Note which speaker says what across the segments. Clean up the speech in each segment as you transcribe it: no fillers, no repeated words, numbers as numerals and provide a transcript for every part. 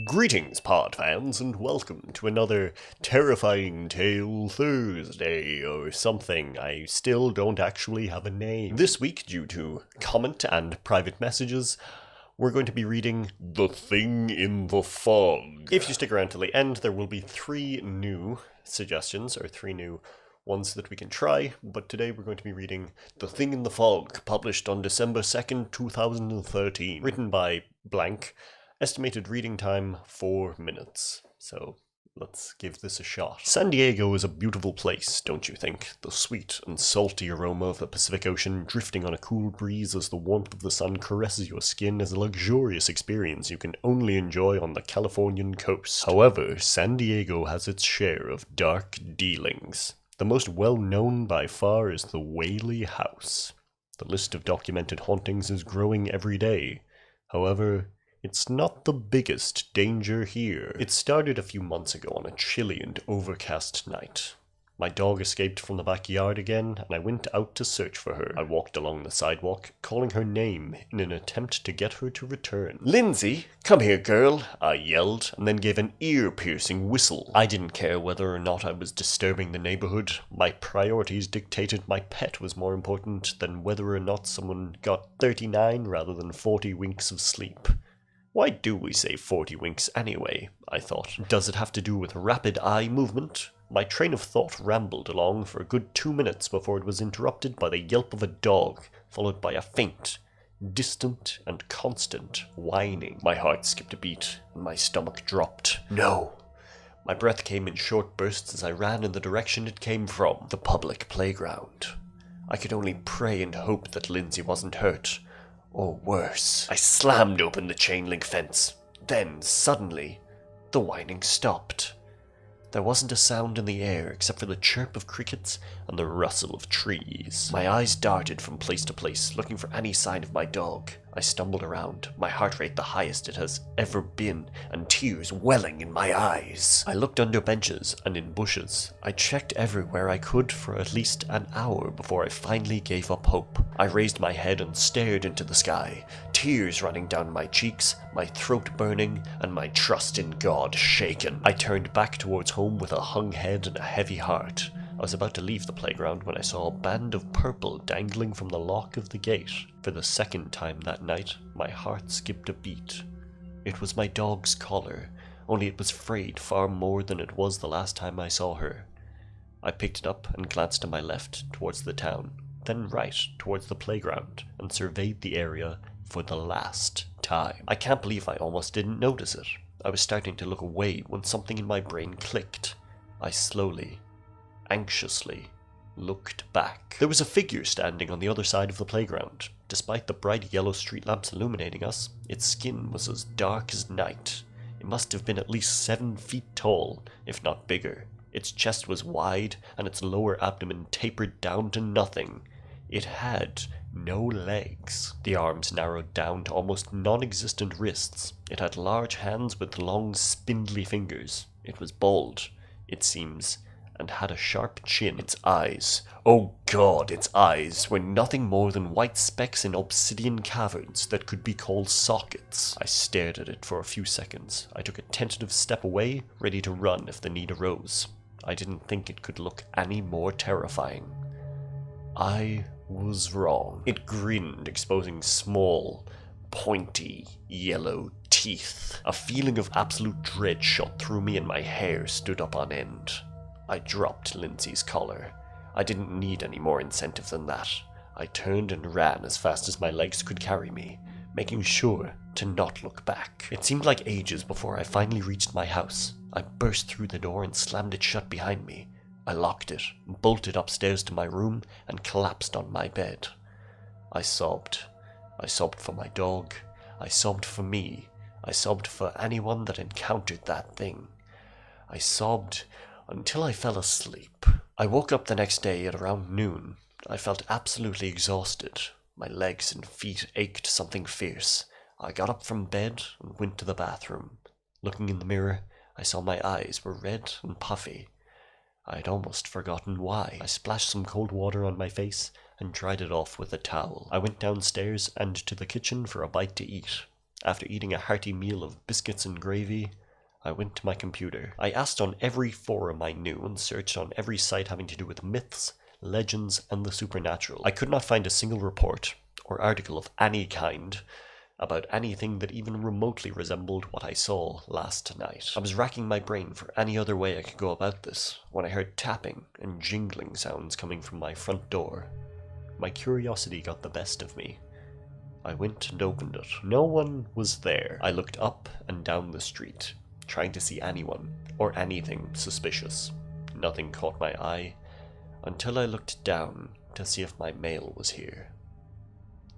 Speaker 1: Greetings, pod fans, and welcome to another Terrifying Tale Thursday, or something. I still don't actually have a name. This week, due to comment and private messages, we're going to be reading The Thing in the Fog. If you stick around till the end, there will be 3 new suggestions, or 3 new ones that we can try, but today we're going to be reading The Thing in the Fog, published on December 2nd, 2013, written by blank. Estimated reading time 4 minutes. So let's give this a shot. San Diego is a beautiful place, don't you think? The sweet and salty aroma of the Pacific Ocean drifting on a cool breeze as the warmth of the sun caresses your skin is a luxurious experience you can only enjoy on the Californian coast. However, San Diego has its share of dark dealings. The most well-known by far is the Whaley House. The list of documented hauntings is growing every day. However, it's not the biggest danger here. It started a few months ago on a chilly and overcast night. My dog escaped from the backyard again, and I went out to search for her. I walked along the sidewalk, calling her name in an attempt to get her to return. "Lindsay, come here, girl," I yelled, and then gave an ear-piercing whistle. I didn't care whether or not I was disturbing the neighborhood. My priorities dictated my pet was more important than whether or not someone got 39 rather than 40 winks of sleep. Why do we say 40 winks anyway, I thought. Does it have to do with rapid eye movement? My train of thought rambled along for a good 2 minutes before it was interrupted by the yelp of a dog, followed by a faint, distant, and constant whining. My heart skipped a beat, and my stomach dropped. No. My breath came in short bursts as I ran in the direction it came from, the public playground. I could only pray and hope that Lindsay wasn't hurt. Or worse. I slammed open the chain-link fence. Then, suddenly, the whining stopped. There wasn't a sound in the air except for the chirp of crickets and the rustle of trees. My eyes darted from place to place, looking for any sign of my dog. I stumbled around, my heart rate the highest it has ever been, and tears welling in my eyes. I looked under benches and in bushes. I checked everywhere I could for at least an hour before I finally gave up hope. I raised my head and stared into the sky, tears running down my cheeks, my throat burning, and my trust in God shaken. I turned back towards home with a hung head and a heavy heart. I was about to leave the playground when I saw a band of purple dangling from the lock of the gate. For the second time that night, my heart skipped a beat. It was my dog's collar, only it was frayed far more than it was the last time I saw her. I picked it up and glanced to my left, towards the town, then right, towards the playground, and surveyed the area for the last time. I can't believe I almost didn't notice it. I was starting to look away when something in my brain clicked. I slowly, anxiously, looked back. There was a figure standing on the other side of the playground. Despite the bright yellow street lamps illuminating us, its skin was as dark as night. It must have been at least 7 feet tall, if not bigger. Its chest was wide, and its lower abdomen tapered down to nothing. It had no legs. The arms narrowed down to almost non-existent wrists. It had large hands with long, spindly fingers. It was bald, it seems, and had a sharp chin. Its eyes, oh God, its eyes were nothing more than white specks in obsidian caverns that could be called sockets. I stared at it for a few seconds. I took a tentative step away, ready to run if the need arose. I didn't think it could look any more terrifying. I was wrong. It grinned, exposing small, pointy, yellow teeth. A feeling of absolute dread shot through me and my hair stood up on end. I dropped Lindsay's collar. I didn't need any more incentive than that. I turned and ran as fast as my legs could carry me, making sure to not look back. It seemed like ages before I finally reached my house. I burst through the door and slammed it shut behind me. I locked it, bolted upstairs to my room, and collapsed on my bed. I sobbed. I sobbed for my dog. I sobbed for me. I sobbed for anyone that encountered that thing. I sobbed until I fell asleep. I woke up the next day at around noon. I felt absolutely exhausted. My legs and feet ached something fierce. I got up from bed and went to the bathroom. Looking in the mirror, I saw my eyes were red and puffy. I had almost forgotten why. I splashed some cold water on my face and dried it off with a towel. I went downstairs and to the kitchen for a bite to eat. After eating a hearty meal of biscuits and gravy, I went to my computer. I asked on every forum I knew and searched on every site having to do with myths, legends, and the supernatural. I could not find a single report or article of any kind about anything that even remotely resembled what I saw last night. I was racking my brain for any other way I could go about this when I heard tapping and jingling sounds coming from my front door. My curiosity got the best of me. I went and opened it. No one was there. I looked up and down the street, trying to see anyone or anything suspicious. Nothing caught my eye until I looked down to see if my mail was here.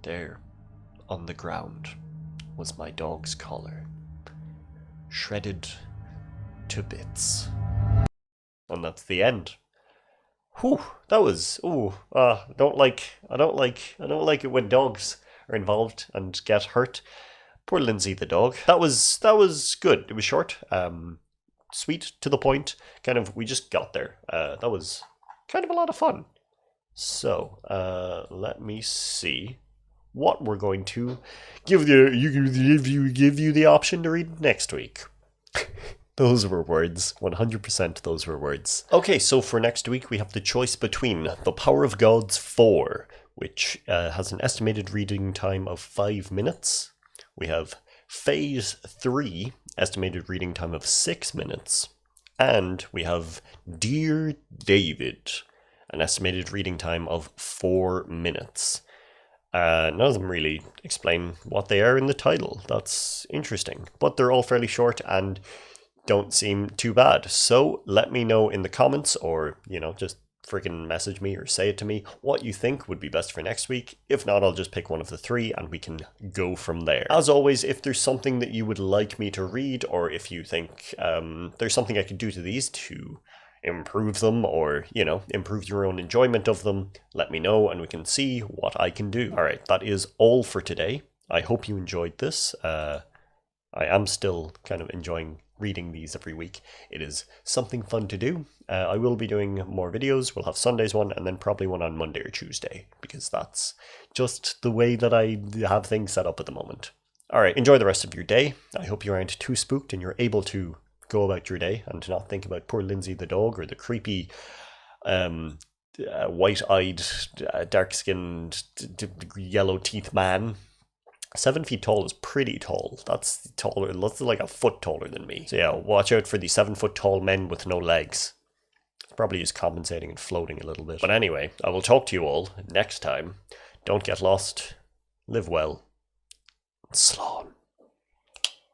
Speaker 1: There, on the ground, was my dog's collar, shredded to bits. And that's the end. Whew, that was, I don't like it when dogs are involved and get hurt. Poor Lindsay the dog. That was good. It was short, sweet, to the point. Kind of, we just got there. That was kind of a lot of fun. So, let me see what we're going to give you the option to read next week. Those were words. 100% those were words. Okay, so for next week we have the choice between The Power of Gods 4, which has an estimated reading time of 5 minutes. We have Phase 3, estimated reading time of 6 minutes. And we have Dear David, an estimated reading time of 4 minutes. None of them really explain what they are in the title. That's interesting. But they're all fairly short and don't seem too bad. So let me know in the comments, or, just freaking message me or say it to me, what you think would be best for next week. If not, I'll just pick one of the 3 and we can go from there. As always, if there's something that you would like me to read, or if you think there's something I could do to these to improve them, or, improve your own enjoyment of them, let me know and we can see what I can do. All right, that is all for today. I hope you enjoyed this. I am still kind of enjoying reading these every week. It is something fun to do. I will be doing more videos. We'll have Sunday's one and then probably one on Monday or Tuesday, because that's just the way that I have things set up at the moment. All right, enjoy the rest of your day. I hope you aren't too spooked and you're able to go about your day and not think about poor Lindsay the dog, or the creepy white-eyed, dark-skinned, yellow-teeth man. 7 feet tall is pretty tall. That's taller. That's like a foot taller than me. So yeah, watch out for the 7-foot-tall men with no legs. It's probably just compensating and floating a little bit. But anyway, I will talk to you all next time. Don't get lost. Live well. Slán.